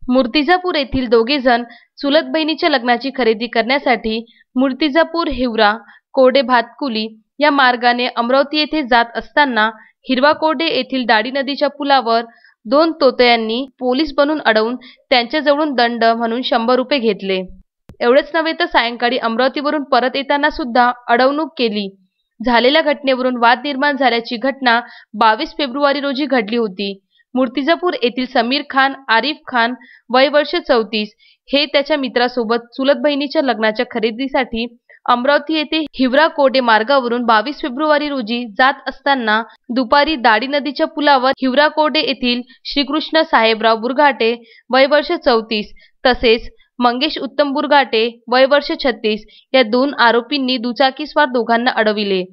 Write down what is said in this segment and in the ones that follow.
मूर्तिजापूर येथील दोघे जण चुलत बहिणीच्या लग्नाची खरेदी करण्यासाठी मूर्तिजापूर हिवरा कोरडे भातकुली या मार्गाने अमरावती येथे जात असताना हिरवा कोरडे येथील दाढी नदीच्या पुलावर दोन तोतयांनी पोलीस बनून अडवून त्यांच्याजवळून दंड म्हणून 100 रुपये घेतले। एवढेच नव्हे तर सायंकाळी अमरावतीवरून परत येताना सुद्धा अडवणूक केली। झालेल्या घटनेवरून वाद निर्माण झाल्याची घटना 22 फेब्रुवारी रोजी घडली होती। मूर्तिजापूर येथील समीर खान आरिफ खान वय वर्ष 34 हे त्याच्या मित्रासोबत चुलत बहिणीच्या लग्नाच्या खरेदीसाठी अमरावती येथे हिवरा कोरडे मार्गावरून 22 फेब्रुवारी रोजी जात असताना दुपारी दाढी नदीच्या पुलावर हिवरा कोरडे येथील श्रीकृष्ण साहेबराव बुरघाटे वय वर्ष 34 तसेच मंगेश उत्तम बुरघाटे वय वर्ष 36 या दोन आरोपींनी दुचाकीस्वार दोघांना अडविले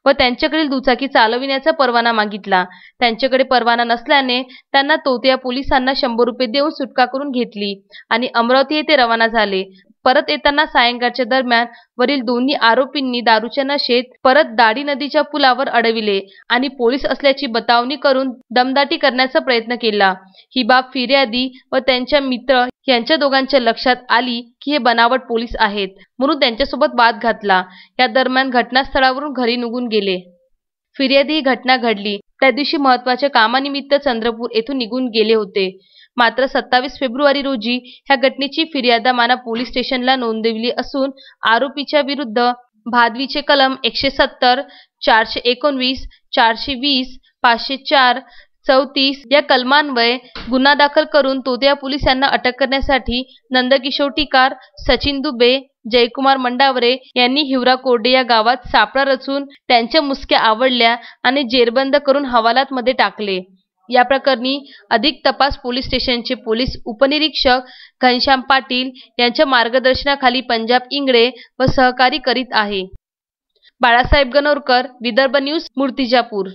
व त्यांच्याकडील दुचाकी चालविण्याचा परवाना मागितला। त्यांच्याकडे परवाना नसल्याने त्यांना तोतया पोलिसांना 100 रुपये देऊन सुटका करून घेतली आणि अमरावती येथे रवाना झाले। परत येताना सायंकाळच्या दरम्यान वरील दोन्ही आरोपींनी दारूच्या नशेत परत दाढी नदीच्या पुलावर अडविले आणि पोलीस असल्याची बतावणी करून दमदाटी करण्याचा प्रयत्न केला। ही बाब फिर्यादी व त्यांच्या मित्र यांच्या दोघांच्या लक्षात आली की हे बनावट पोलीस आहेत म्हणून त्यांच्यासोबत वाद घातला। या दरम्यान घटनास्थळावरून घरी निघून गेले। फिर्यादी ही घटना घडली त्या दिवशी महत्त्वाच्या कामानिमित्त चंद्रपूर येथून निघून गेले होते। मात्र 27 फेब्रुवारी रोजी ह्या घटनेची फिर्याद माना पोलीस स्टेशनला नोंदवली असून आरोपीच्या विरुद्ध भादवीचे कलम 170, 419, 420, 504, 34 या कलमान्वये गुन्हा दाखल करून तोतया पोलीस यांना अटक करण्यासाठी नंदकिशोर टिकार, सचिन दुबे, जयकुमार मंडावरे यांनी हिवरा कोरडे या गावात सापळा रचून त्यांच्या मुसक्या आवळल्या आणि जेरबंद करून हवालातमध्ये टाकले। या प्रकरणी अधिक तपास पोलीस स्टेशनचे पोलीस उपनिरीक्षक घनश्याम पाटील यांच्या मार्गदर्शनाखाली पंजाब इंगळे व सहकारी करीत आहे। बाळासाहेब गणोरकर, विदर्भ न्यूज, मूर्तिजापूर।